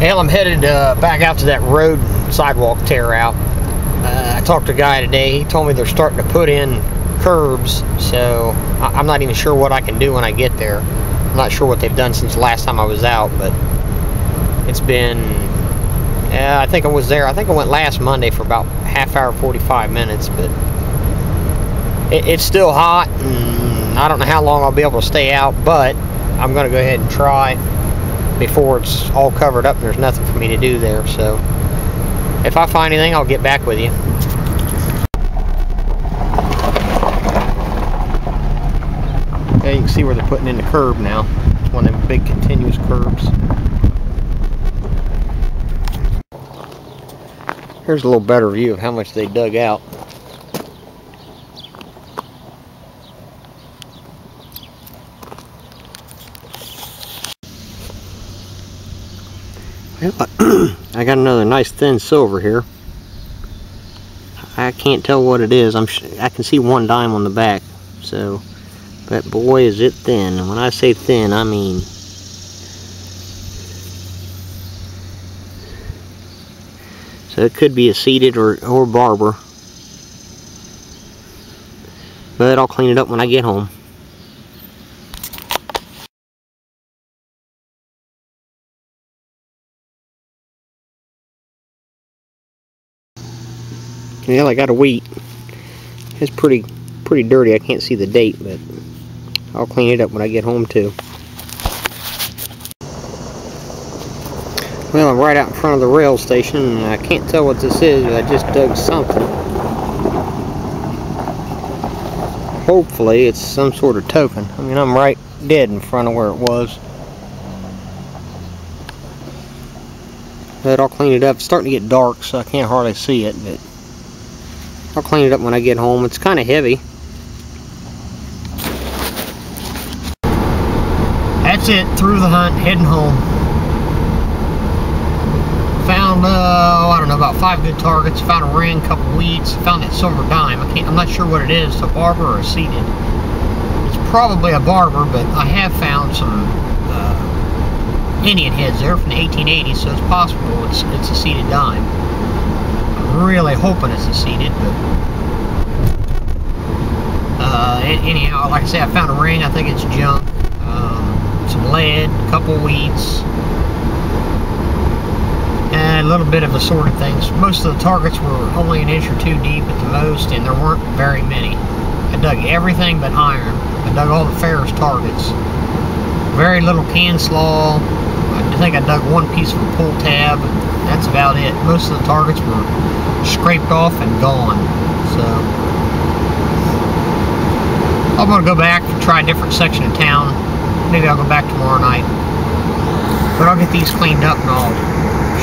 Well, I'm headed back out to that road sidewalk tear out. I talked to a guy today. He told me they're starting to put in curbs, so I'm not even sure what I can do when I get there. I'm not sure what they've done since the last time I was out, but it's been, I think I was there. I think I went last Monday for about half hour, 45 minutes, but it's still hot, and I don't know how long I'll be able to stay out, but I'm going to go ahead and try before it's all covered up and there's nothing for me to do there. So if I find anything, I'll get back with you. Okay, you can see where they're putting in the curb now. It's one of them big continuous curbs. Here's a little better view of how much they dug out. I got another nice thin silver here. I can't tell what it is. I can see one dime on the back. So, but boy, is it thin. And when I say thin, I mean so it could be a seated or barber. But I'll clean it up when I get home. Well, I got a wheat. It's pretty dirty. I can't see the date, but I'll clean it up when I get home too. Well, I'm right out in front of the rail station, and I can't tell what this is, but I just dug something. Hopefully it's some sort of token. I mean, I'm right dead in front of where it was. But I'll clean it up. It's starting to get dark, so I can't hardly see it, but I'll clean it up when I get home. It's kind of heavy. That's it. Through the hunt, heading home. Found, I don't know, about 5 good targets. Found a ring, a couple weeds. Found that silver dime. I'm not sure what it is. It's a barber or a seated. It's probably a barber, but I have found some Indian heads there from the 1880s, so it's possible it's a seated dime. I'm really hoping it's a seated, but anyhow, like I say, I found a ring. I think it's junk. Some lead, a couple weeds, and a little bit of assorted things. Most of the targets were only an inch or two deep at the most, and there weren't very many. I dug everything but iron. I dug all the ferrous targets. Very little can slaw. I think I dug one piece of a pull tab. That's about it. Most of the targets were scraped off and gone. So I'm going to go back and try a different section of town. Maybe I'll go back tomorrow night. But I'll get these cleaned up and I'll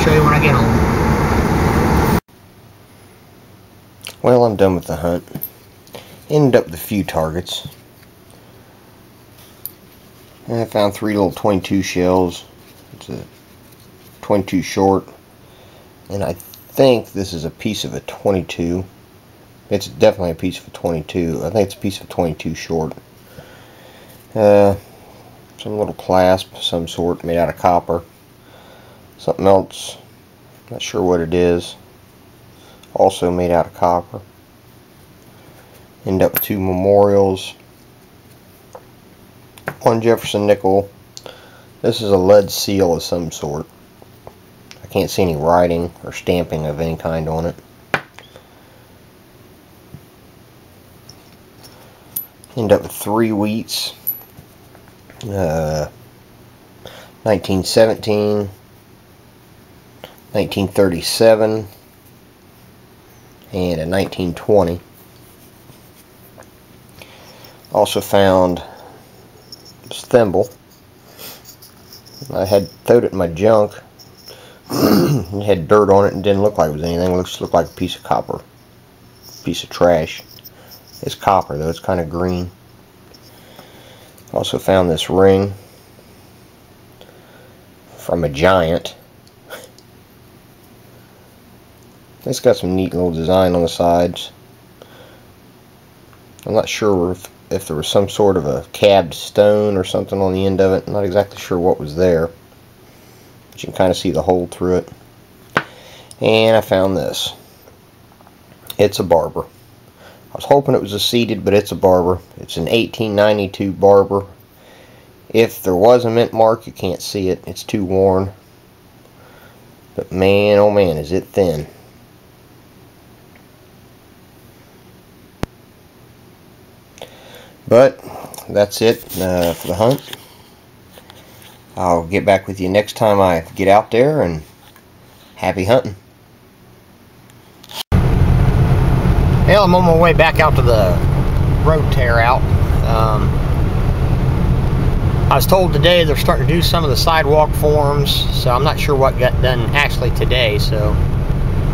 show you when I get home. Well, I'm done with the hunt. Ended up with a few targets. And I found 3 little 22 shells. It's a 22 short. And I think this is a piece of a 22. It's definitely a piece of a 22. I think it's a piece of 22 short. Some little clasp of some sort made out of copper. Something else, not sure what it is, also made out of copper. End up with 2 memorials. 1 Jefferson nickel. This is a lead seal of some sort. I can't see any writing or stamping of any kind on it. End up with 3 wheats. 1917, 1937, and a 1920. Also found this thimble. I had throwed it in my junk. It had dirt on it and didn't look like it was anything. It just looked like a piece of copper, piece of trash. It's copper though. It's kind of green. Also found this ring from a giant. It's got some neat little design on the sides. I'm not sure if there was some sort of a cabbed stone or something on the end of it. I'm not exactly sure what was there. You can kind of see the hole through it. And I found this. It's a barber. I was hoping it was a seated, but it's a barber. It's an 1892 barber. If there was a mint mark, you can't see it. It's too worn. But man, oh man, is it thin. But that's it for the hunt. I'll get back with you next time I get out there, and happy hunting. Well, I'm on my way back out to the road tear out. I was told today they're starting to do some of the sidewalk forms, so I'm not sure what got done actually today, so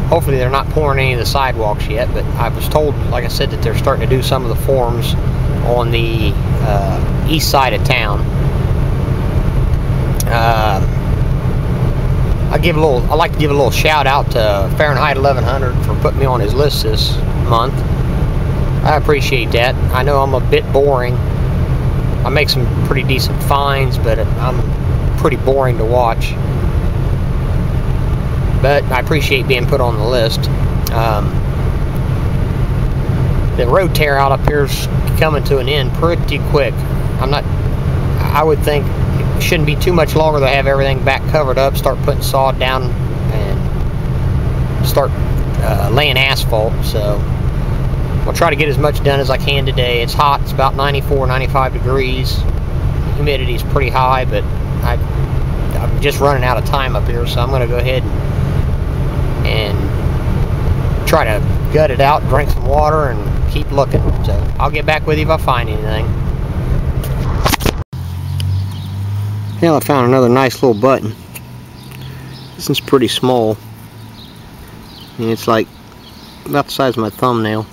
hopefully they're not pouring any of the sidewalks yet, but I was told, like I said, that they're starting to do some of the forms on the east side of town. I'd like to give a little shout out to Fahrenheit 1100 for putting me on his list this month. I appreciate that. I know I'm a bit boring. I make some pretty decent finds, but I'm pretty boring to watch. But I appreciate being put on the list. The road tear out up here's coming to an end pretty quick. I would think it shouldn't be too much longer to have everything back covered up, start putting sod down, and start laying asphalt. So I'll try to get as much done as I can today. It's hot. It's about 94, 95 degrees. Humidity's pretty high, but I'm just running out of time up here, so I'm going to go ahead and try to gut it out, drink some water, and keep looking. So I'll get back with you if I find anything. Well, I found another nice little button. This one's pretty small, and it's like about the size of my thumbnail.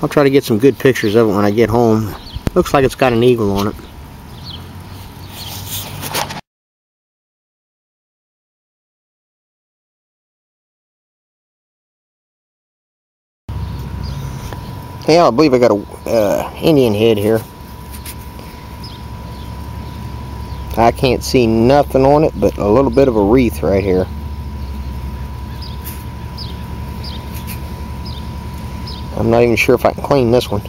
I'll try to get some good pictures of it when I get home. Looks like it's got an eagle on it. Yeah, I believe I got a Indian head here. I can't see nothing on it but a little bit of a wreath right here. I'm not even sure if I can clean this one.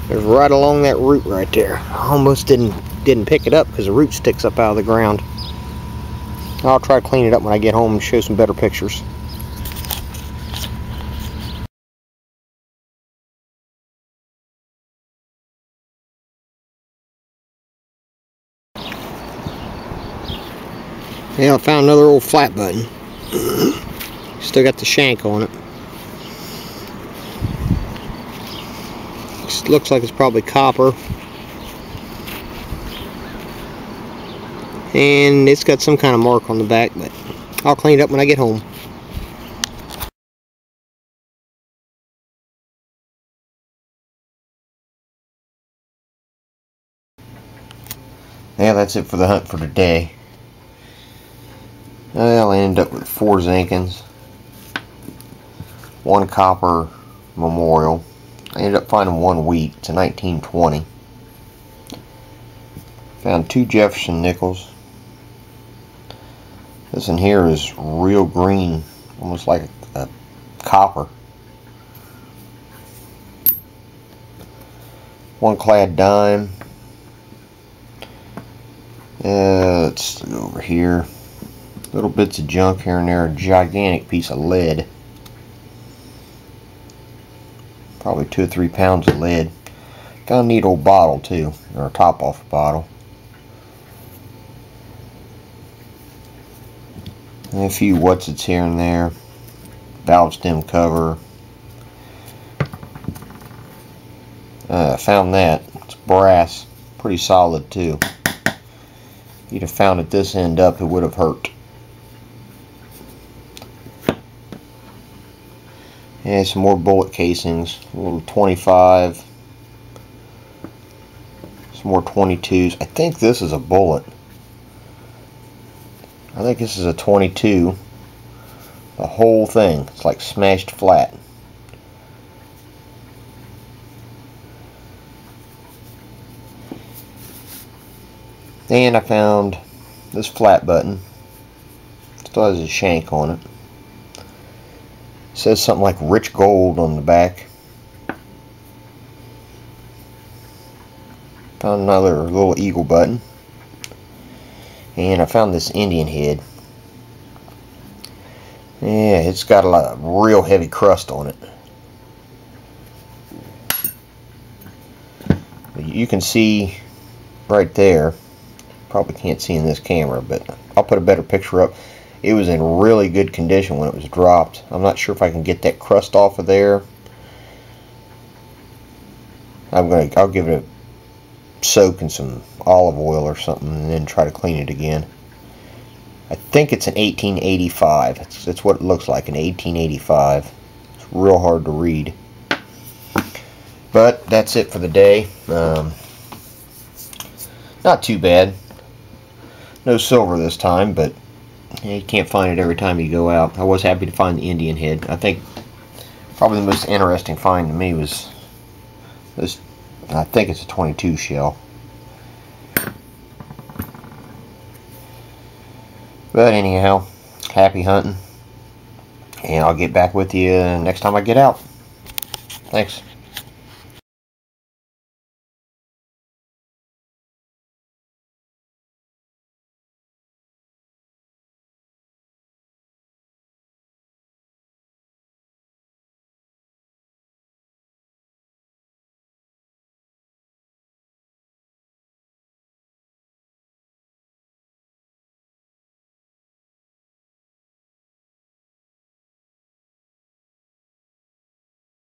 There's right along that root right there. I almost didn't pick it up because the root sticks up out of the ground. I'll try to clean it up when I get home and show some better pictures. Yeah, I found another old flat button. Still got the shank on it. Just looks like it's probably copper. And it's got some kind of mark on the back, but I'll clean it up when I get home. Yeah, that's it for the hunt for today. Well, I ended up with 4 Zinkins, 1 copper memorial. I ended up finding 1 wheat. It's a 1920. Found 2 Jefferson nickels. This one here is real green, almost like a copper. 1 clad dime. Let's go over here. Little bits of junk here and there. A gigantic piece of lead. Probably 2 or 3 pounds of lead. Got a neat old bottle too, or a top off bottle. And a few whatsits here and there. Valve stem cover. Found that. It's brass. Pretty solid too. If you'd have found it this end up, it would have hurt. And some more bullet casings. A little 25. Some more 22s. I think this is a bullet. I think this is a 22. The whole thing. It's like smashed flat. And I found this flat button. Still has a shank on it. Says something like rich gold on the back. Found another little eagle button. And I found this Indian head. Yeah, it's got a lot of real heavy crust on it. You can see right there, probably can't see in this camera, but I'll put a better picture up. It was in really good condition when it was dropped. I'm not sure if I can get that crust off of there. I'll give it a soak in some olive oil or something and then try to clean it again. I think it's an 1885. That's what it looks like, an 1885. It's real hard to read. But that's it for the day. Not too bad. No silver this time, but you can't find it every time you go out. I was happy to find the Indian head. I think probably the most interesting find to me was this. I think it's a 22 shell. But anyhow, happy hunting. And I'll get back with you next time I get out. Thanks.